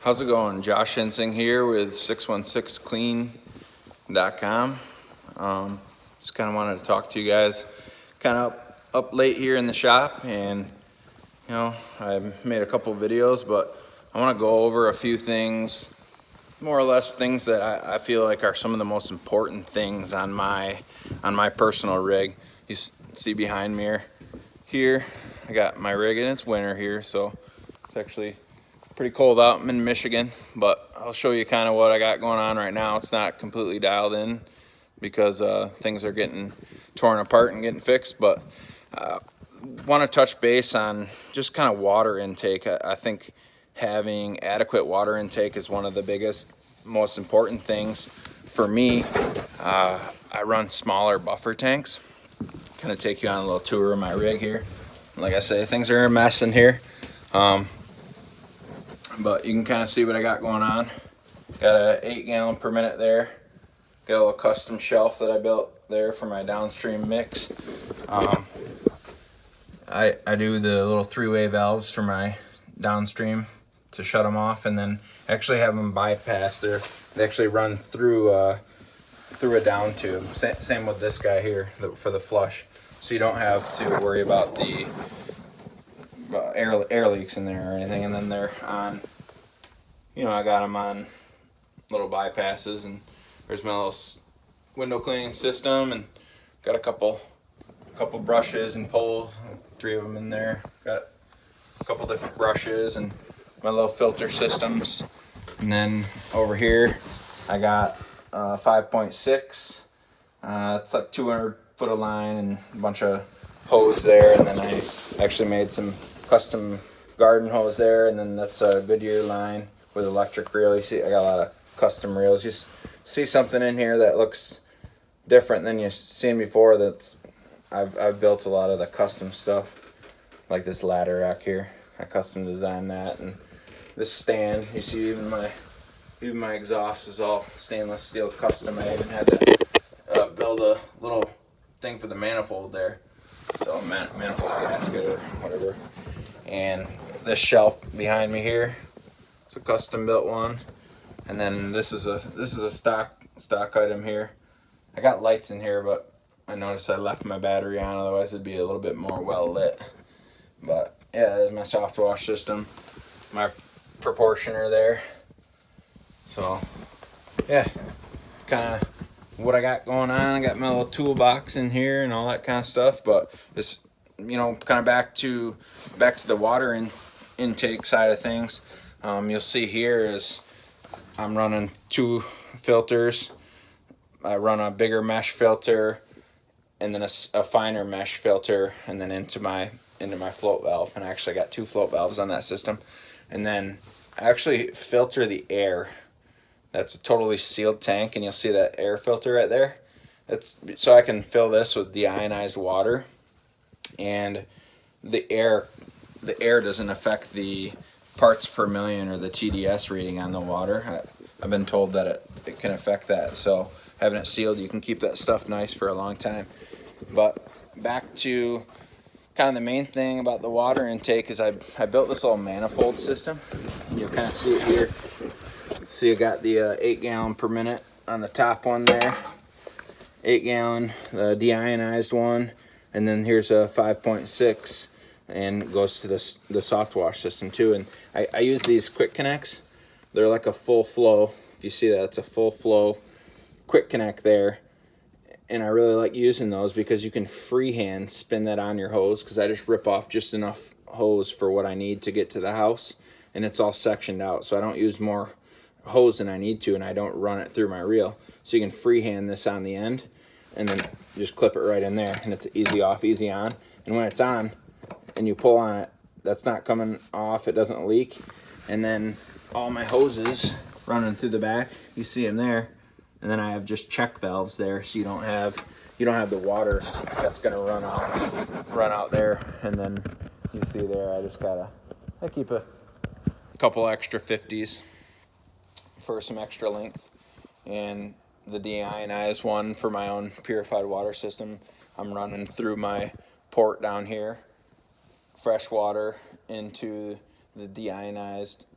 How's it going? Josh Hensing here with 616clean.com. Just kind of wanted to talk to you guys kind of up late here in the shop, and I made a couple videos, but I want to go over a few things, more or less things that I feel like are some of the most important things on my personal rig. You see behind me here, I got my rig, and it's winter here, so it's actually pretty cold out. I'm in Michigan, but I'll show you kind of what I got going on right now. It's not completely dialed in because things are getting torn apart and getting fixed, but want to touch base on just kind of water intake. I think having adequate water intake is one of the biggest, most important things for me. I run smaller buffer tanks. Kind of take you on a little tour of my rig here. Like I say, things are a mess in here. But you can kind of see what I got going on. Got a 8 gallon per minute there. Got a little custom shelf that I built there for my downstream mix. I do the little 3-way valves for my downstream to shut them off, and then actually have them bypass there. They actually run through a down tube. Same with this guy here for the flush, so you don't have to worry about the air leaks in there or anything. And then they're on, I got them on little bypasses, and there's my little window cleaning system, and got a couple brushes and poles, 3 of them in there. Got a couple different brushes and my little filter systems. And then over here I got 5.6. It's like 200 foot of line and a bunch of hose there, and then I actually made some custom garden hose there, and then that's a Goodyear line with electric reel. You see I got a lot of custom reels. You see something in here that looks different than you've seen before. I've built a lot of the custom stuff, like this ladder rack here. I custom designed that, and this stand. You see even my exhaust is all stainless steel custom. I even had to build a little thing for the manifold there, so manifold gasket or whatever. And this shelf behind me here, it's a custom built one. And then this is a stock item here. I got lights in here, but I noticed I left my battery on, otherwise it'd be a little bit more well lit. But yeah, there's my soft wash system, my proportioner there. So yeah, kind of what I got going on. I got my little toolbox in here and all that kind of stuff. But it's kind of back to the water intake side of things. You'll see here is I'm running 2 filters. I run a bigger mesh filter and then a finer mesh filter, and then into my float valve. And I actually got 2 float valves on that system. And then I actually filter the air. That's a totally sealed tank, and you'll see that air filter right there. That's so I can fill this with deionized water, and the air doesn't affect the parts per million or the TDS reading on the water. I've been told that it can affect that, so having it sealed, you can keep that stuff nice for a long time. But back to kind of the main thing about the water intake is I built this little manifold system. You'll kind of see it here. See, I got the 8 gallon per minute on the top one there, 8 gallon, the deionized one, and then here's a 5.6, and it goes to the soft wash system too. And I use these quick connects. They're like a full flow. If you see that, it's a full flow quick connect there, and I really like using those because you can freehand spin that on your hose, because I just rip off just enough hose for what I need to get to the house, and it's all sectioned out, so I don't use more hose than I need to, and I don't run it through my reel. So you can freehand this on the end and then just clip it right in there, and it's easy off, easy on. And when it's on and you pull on it, that's not coming off, it doesn't leak. And then all my hoses running through the back, you see them there. And then I have just check valves there, so you don't have the water that's gonna run out there. And then you see there, I keep a couple extra 50s for some extra length, and the deionized one for my own purified water system. I'm running through my port down here, fresh water into the deionized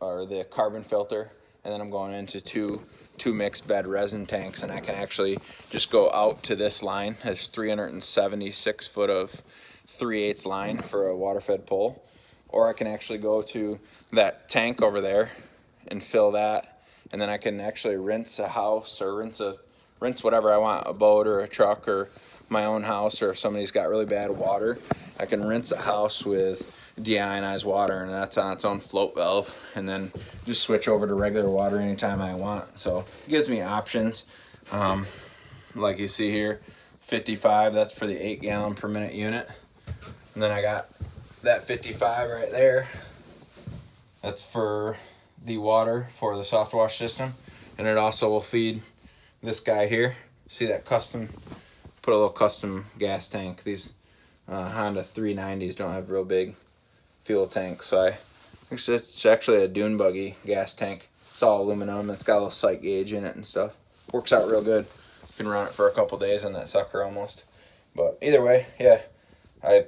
or the carbon filter, and then I'm going into two mixed bed resin tanks, and I can actually just go out to this line. There's 376 foot of 3/8 line for a water fed pole, or I can actually go to that tank over there and fill that, and then I can actually rinse a house or rinse whatever I want, a boat or a truck or my own house, or if somebody's got really bad water, I can rinse a house with deionized water, and that's on its own float valve, and then just switch over to regular water anytime I want. So it gives me options. Like you see here, 55, that's for the 8 gallon per minute unit. And then I got that 55 right there. That's for the water for the soft wash system. And it also will feed this guy here. See that custom, put a little custom gas tank. These Honda 390s don't have real big fuel tanks, so it's actually a dune buggy gas tank. It's all aluminum. It's got a little sight gauge in it and stuff. Works out real good. You can run it for a couple days on that sucker almost. But either way, yeah, my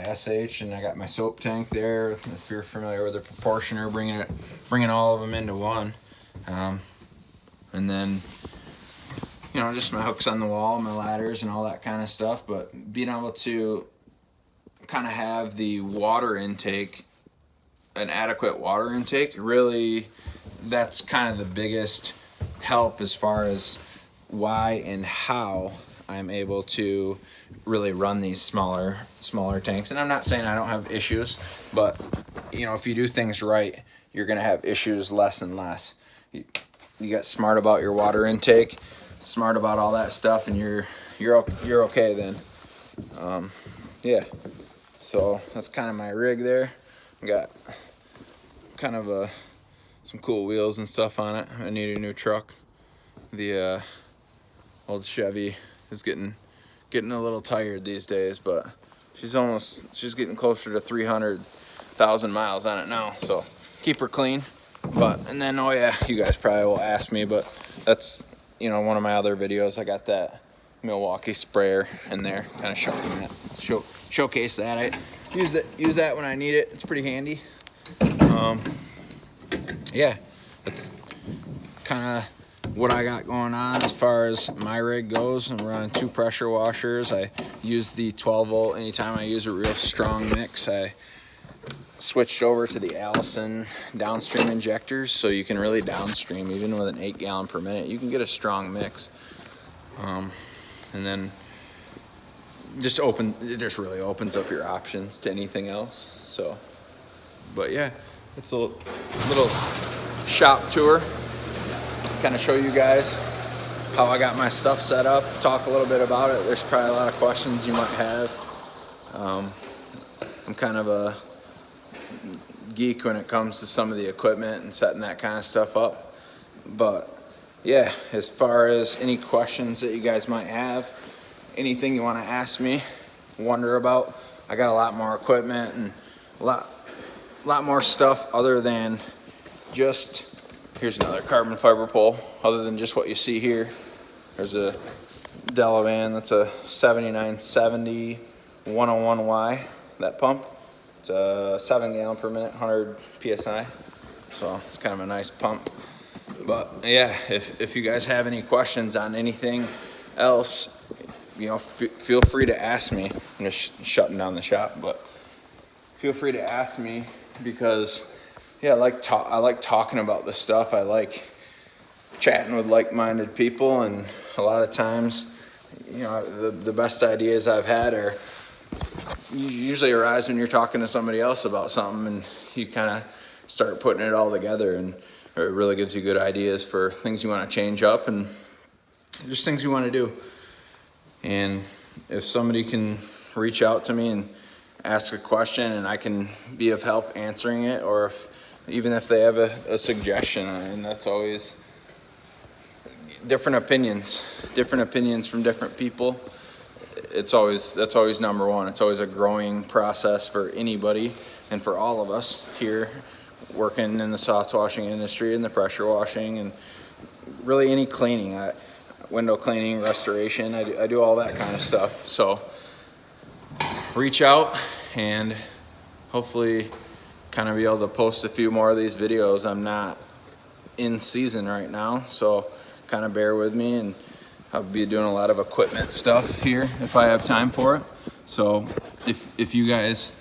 SH, and I got my soap tank there. If you're familiar with the proportioner, bringing all of them into one, and then just my hooks on the wall, my ladders, and all that kind of stuff. But being able to kind of have the water intake, an adequate water intake, really, that's kind of the biggest help as far as why and how I'm able to really run these smaller tanks. And I'm not saying I don't have issues, but if you do things right, you're gonna have issues less and less. You get smart about your water intake, smart about all that stuff, and you're okay then. Yeah. So that's kind of my rig there. Got kind of some cool wheels and stuff on it. I need a new truck. The old Chevy is getting a little tired these days, but she's getting closer to 300,000 miles on it now. So keep her clean. And then, oh yeah, you guys probably will ask me, but that's one of my other videos. I got that Milwaukee sprayer in there, kind of showcase that. I use that when I need it. It's pretty handy. Yeah, that's kind of what I got going on as far as my rig goes. I'm running 2 pressure washers. I use the 12 volt anytime I use a real strong mix. I switched over to the Allison downstream injectors, so you can really downstream even with an 8 gallon per minute. You can get a strong mix. And then it just really opens up your options to anything else. So, but yeah, it's a little shop tour, kind of show you guys how I got my stuff set up, talk a little bit about it. There's probably a lot of questions you might have. I'm kind of a geek when it comes to some of the equipment and setting that kind of stuff up. But yeah, as far as any questions that you guys might have, anything you want to ask me, wonder about, I got a lot more equipment and a lot more stuff other than just, here's another carbon fiber pole, other than just what you see here. There's a Delavan, that's a 7970 101Y, that pump. It's a 7 gallon per minute, 100 PSI. So it's kind of a nice pump. But yeah, if you guys have any questions on anything else, feel free to ask me. I'm just shutting down the shop, but feel free to ask me, because yeah, I like talking about this stuff. I like chatting with like-minded people, and a lot of times, the best ideas I've had are usually arise when you're talking to somebody else about something, and you kind of start putting it all together, and it really gives you good ideas for things you want to change up and just things you want to do. And if somebody can reach out to me and ask a question and I can be of help answering it, or even if they have a suggestion, and that's always different opinions from different people. That's always number one. It's always a growing process for anybody and for all of us here working in the soft washing industry and the pressure washing and really any cleaning, window cleaning, restoration. I do all that kind of stuff. So reach out, and hopefully kind of be able to post a few more of these videos. I'm not in season right now, so kind of bear with me, and I'll be doing a lot of equipment stuff here if I have time for it. So if you guys,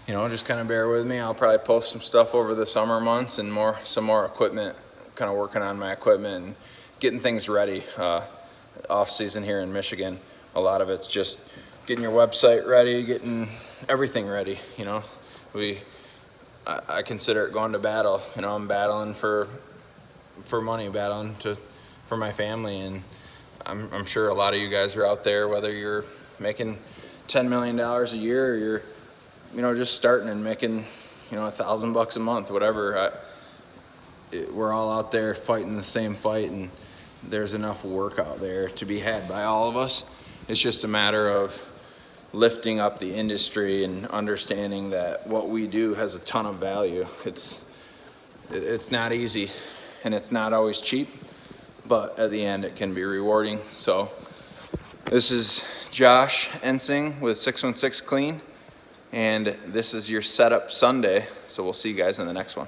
just kind of bear with me, I'll probably post some stuff over the summer months and some more equipment, kind of working on my equipment and getting things ready. Off season here in Michigan, a lot of it's just getting your website ready, getting everything ready. I consider it going to battle. I'm battling for money, battling for my family, and I'm sure a lot of you guys are out there, whether you're making $10 million a year or you're just starting and making $1,000 a month, whatever. We're all out there fighting the same fight, and there's enough work out there to be had by all of us. It's just a matter of lifting up the industry and understanding that what we do has a ton of value. It's not easy, and it's not always cheap, but at the end it can be rewarding. So this is Josh Ensing with 616 Clean, and this is your Setup Sunday. So we'll see you guys in the next one.